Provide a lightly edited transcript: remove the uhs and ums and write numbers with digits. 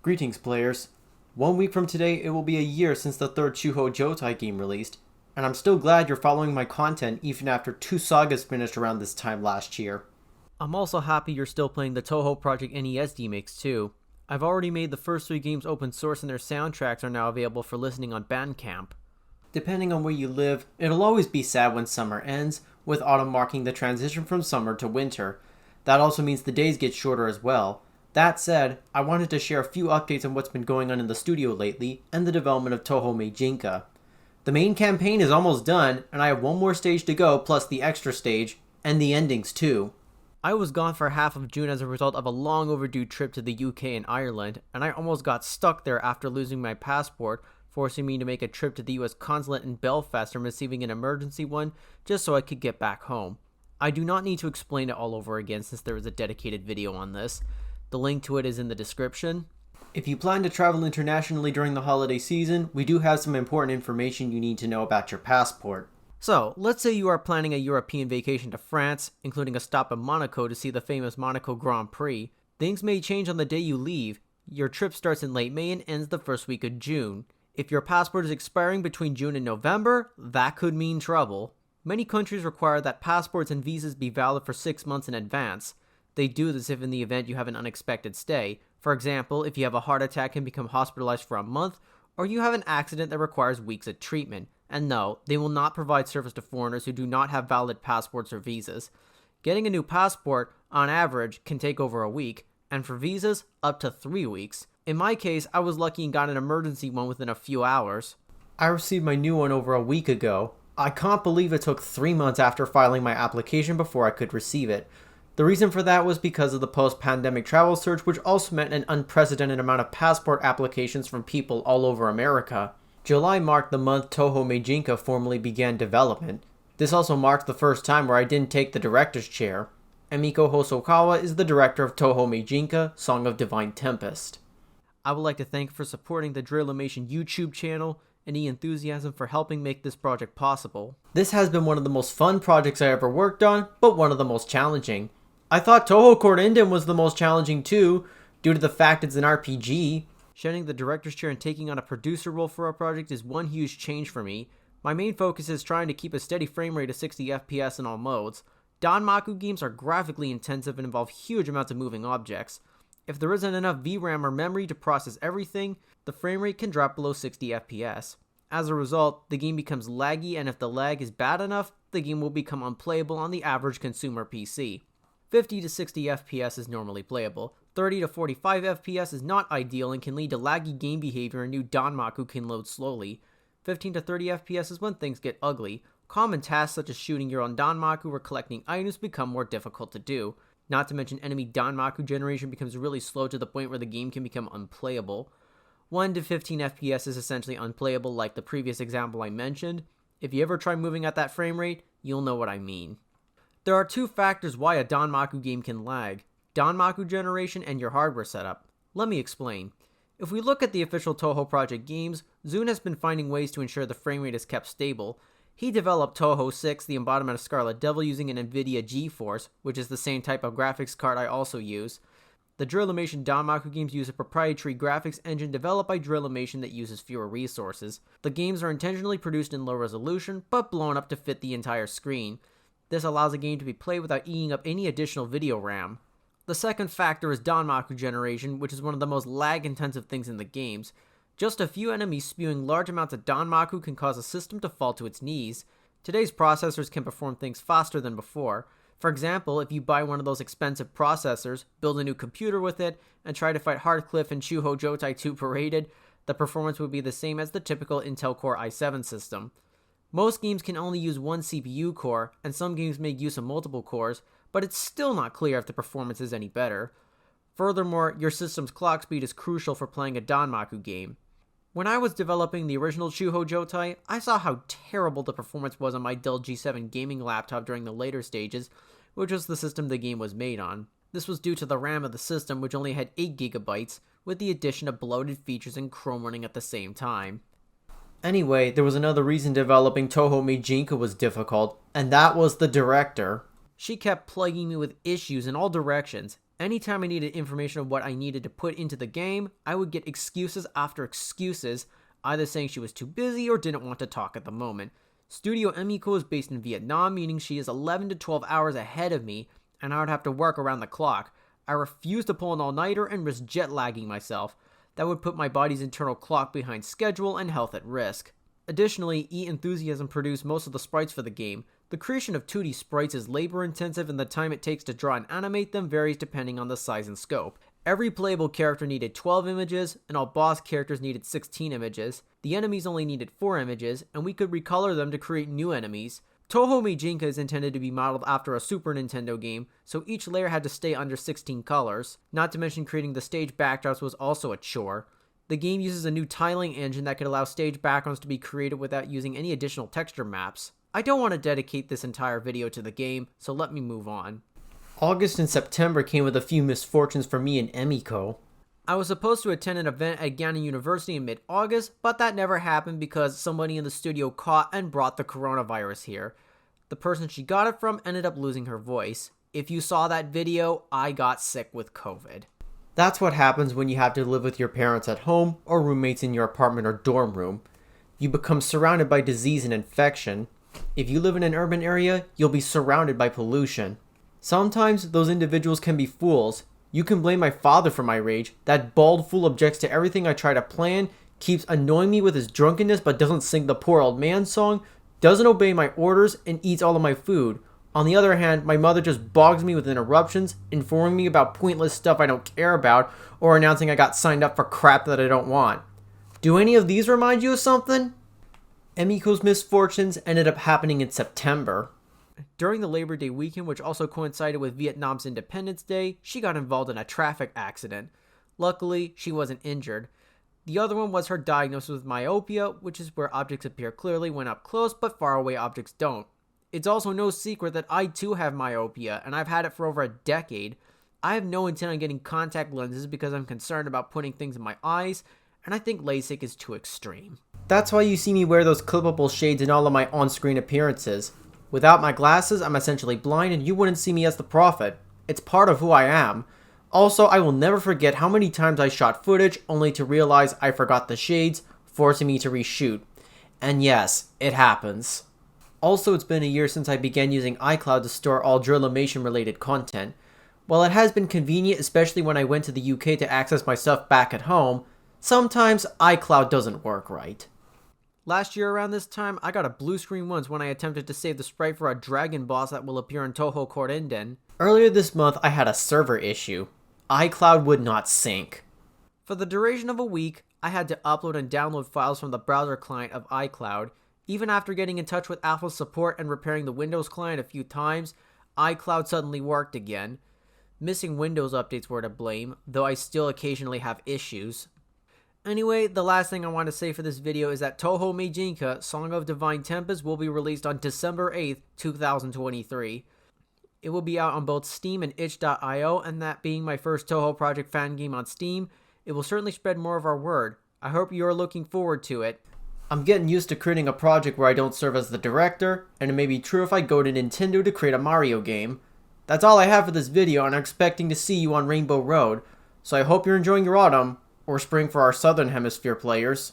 Greetings, players. 1 week from today, it will be a year since the third Chuhou Joutai game released, and I'm still glad you're following my content even after 2 sagas finished around this time last year. I'm also happy you're still playing the Touhou Project NES demix too. I've already made the first 3 games open source and their soundtracks are now available for listening on Bandcamp. Depending on where you live, it'll always be sad when summer ends, with autumn marking the transition from summer to winter. That also means the days get shorter as well. That said, I wanted to share a few updates on what's been going on in the studio lately and the development of Touhou Meijinka. The main campaign is almost done, and I have one more stage to go plus the extra stage, and the endings too. I was gone for half of June as a result of a long overdue trip to the UK and Ireland, and I almost got stuck there after losing my passport, forcing me to make a trip to the US consulate in Belfast and receiving an emergency one just so I could get back home. I do not need to explain it all over again since there is a dedicated video on this. The link to it is in the description. If you plan to travel internationally during the holiday season, we do have some important information you need to know about your passport. So, let's say you are planning a European vacation to France, including a stop in Monaco to see the famous Monaco Grand Prix. Things may change on the day you leave. Your trip starts in late May and ends the first week of June. If your passport is expiring between June and November, that could mean trouble. Many countries require that passports and visas be valid for 6 months in advance. They do this if in the event you have an unexpected stay. For example, if you have a heart attack and become hospitalized for a month, or you have an accident that requires weeks of treatment. And no, they will not provide service to foreigners who do not have valid passports or visas. Getting a new passport, on average, can take over a week, and for visas, up to 3 weeks. In my case, I was lucky and got an emergency one within a few hours. I received my new one over a week ago. I can't believe it took 3 months after filing my application before I could receive it. The reason for that was because of the post-pandemic travel surge, which also meant an unprecedented amount of passport applications from people all over America. July marked the month Touhou Meijinka formally began development. This also marked the first time where I didn't take the director's chair. Emiko Hosokawa is the director of Touhou Meijinka, Song of Divine Tempest. I would like to thank for supporting the Drillimation YouTube channel and the enthusiasm for helping make this project possible. This has been one of the most fun projects I ever worked on, but one of the most challenging. I thought Touhou Kourinden was the most challenging too, due to the fact it's an RPG. Shedding the director's chair and taking on a producer role for a project is one huge change for me. My main focus is trying to keep a steady frame rate of 60 FPS in all modes. Danmaku games are graphically intensive and involve huge amounts of moving objects. If there isn't enough VRAM or memory to process everything, the frame rate can drop below 60 FPS. As a result, the game becomes laggy, and if the lag is bad enough, the game will become unplayable on the average consumer PC. 50 to 60 FPS is normally playable. 30 to 45 FPS is not ideal and can lead to laggy game behavior, and new Danmaku can load slowly. 15 to 30 FPS is when things get ugly. Common tasks such as shooting your own Danmaku or collecting items become more difficult to do. Not to mention enemy Danmaku generation becomes really slow to the point where the game can become unplayable. 1 to 15 FPS is essentially unplayable like the previous example I mentioned. If you ever try moving at that frame rate, you'll know what I mean. There are 2 factors why a Danmaku game can lag: Danmaku generation and your hardware setup. Let me explain. If we look at the official Touhou Project games, Zune has been finding ways to ensure the frame rate is kept stable. He developed Touhou 6, the embodiment of Scarlet Devil, using an NVIDIA GeForce, which is the same type of graphics card I also use. The Drillimation Danmaku games use a proprietary graphics engine developed by Drillimation that uses fewer resources. The games are intentionally produced in low resolution, but blown up to fit the entire screen. This allows a game to be played without eating up any additional video RAM. The second factor is Danmaku generation, which is one of the most lag-intensive things in the games. Just a few enemies spewing large amounts of Danmaku can cause a system to fall to its knees. Today's processors can perform things faster than before. For example, if you buy one of those expensive processors, build a new computer with it, and try to fight Hardcliffe and Chuhou Joutai 2 Paraided, the performance would be the same as the typical Intel Core i7 system. Most games can only use one CPU core, and some games make use of multiple cores, but it's still not clear if the performance is any better. Furthermore, your system's clock speed is crucial for playing a Danmaku game. When I was developing the original Chuhou Joutai, I saw how terrible the performance was on my Dell G7 gaming laptop during the later stages, which was the system the game was made on. This was due to the RAM of the system, which only had 8 GB, with the addition of bloated features and Chrome running at the same time. Anyway, there was another reason developing Touhou Meijinka was difficult, and that was the director. She kept plaguing me with issues in all directions, Anytime I needed information of what I needed to put into the game, I would get excuses after excuses, either saying she was too busy or didn't want to talk at the moment. Studio Emiko is based in Vietnam, meaning she is 11 to 12 hours ahead of me, and I would have to work around the clock. I refuse to pull an all-nighter and risk jet lagging myself. That would put my body's internal clock behind schedule and health at risk. Additionally, E-Enthusiasm produced most of the sprites for the game. The creation of 2D sprites is labor-intensive, and the time it takes to draw and animate them varies depending on the size and scope. Every playable character needed 12 images, and all boss characters needed 16 images. The enemies only needed 4 images, and we could recolor them to create new enemies. Touhou Meijinka is intended to be modeled after a Super Nintendo game, so each layer had to stay under 16 colors. Not to mention creating the stage backdrops was also a chore. The game uses a new tiling engine that could allow stage backgrounds to be created without using any additional texture maps. I don't want to dedicate this entire video to the game, so let me move on. August and September came with a few misfortunes for me and Emiko. I was supposed to attend an event at Gannon University in mid-August, but that never happened because somebody in the studio caught and brought the coronavirus here. The person she got it from ended up losing her voice. If you saw that video, I got sick with COVID. That's what happens when you have to live with your parents at home or roommates in your apartment or dorm room. You become surrounded by disease and infection. If you live in an urban area, you'll be surrounded by pollution. Sometimes those individuals can be fools. You can blame my father for my rage. That bald fool objects to everything I try to plan, keeps annoying me with his drunkenness but doesn't sing the poor old man song, doesn't obey my orders, and eats all of my food. On the other hand, my mother just bogs me with interruptions, informing me about pointless stuff I don't care about, or announcing I got signed up for crap that I don't want. Do any of these remind you of something? Emiko's misfortunes ended up happening in September. During the Labor Day weekend, which also coincided with Vietnam's Independence Day, she got involved in a traffic accident. Luckily, she wasn't injured. The other one was her diagnosis with myopia, which is where objects appear clearly when up close, but far away objects don't. It's also no secret that I too have myopia, and I've had it for over a decade. I have no intent on getting contact lenses because I'm concerned about putting things in my eyes, and I think LASIK is too extreme. That's why you see me wear those clippable shades in all of my on-screen appearances. Without my glasses, I'm essentially blind and you wouldn't see me as the prophet. It's part of who I am. Also, I will never forget how many times I shot footage only to realize I forgot the shades, forcing me to reshoot. And yes, it happens. Also, it's been a year since I began using iCloud to store all Drillimation related content. While it has been convenient, especially when I went to the UK to access my stuff back at home, sometimes iCloud doesn't work right. Last year around this time, I got a blue screen once when I attempted to save the sprite for a dragon boss that will appear in Touhou Kourinden. Earlier this month, I had a server issue. iCloud would not sync. For the duration of a week, I had to upload and download files from the browser client of iCloud. Even after getting in touch with Apple support and repairing the Windows client a few times, iCloud suddenly worked again. Missing Windows updates were to blame, though I still occasionally have issues. Anyway, the last thing I want to say for this video is that Touhou Meijinka, Song of Divine Tempest will be released on December 8th, 2023. It will be out on both Steam and itch.io, and that being my first Touhou project fan game on Steam, it will certainly spread more of our word. I hope you are looking forward to it. I'm getting used to creating a project where I don't serve as the director, and it may be true if I go to Nintendo to create a Mario game. That's all I have for this video, and I'm expecting to see you on Rainbow Road, so I hope you're enjoying your autumn, or spring for our Southern Hemisphere players.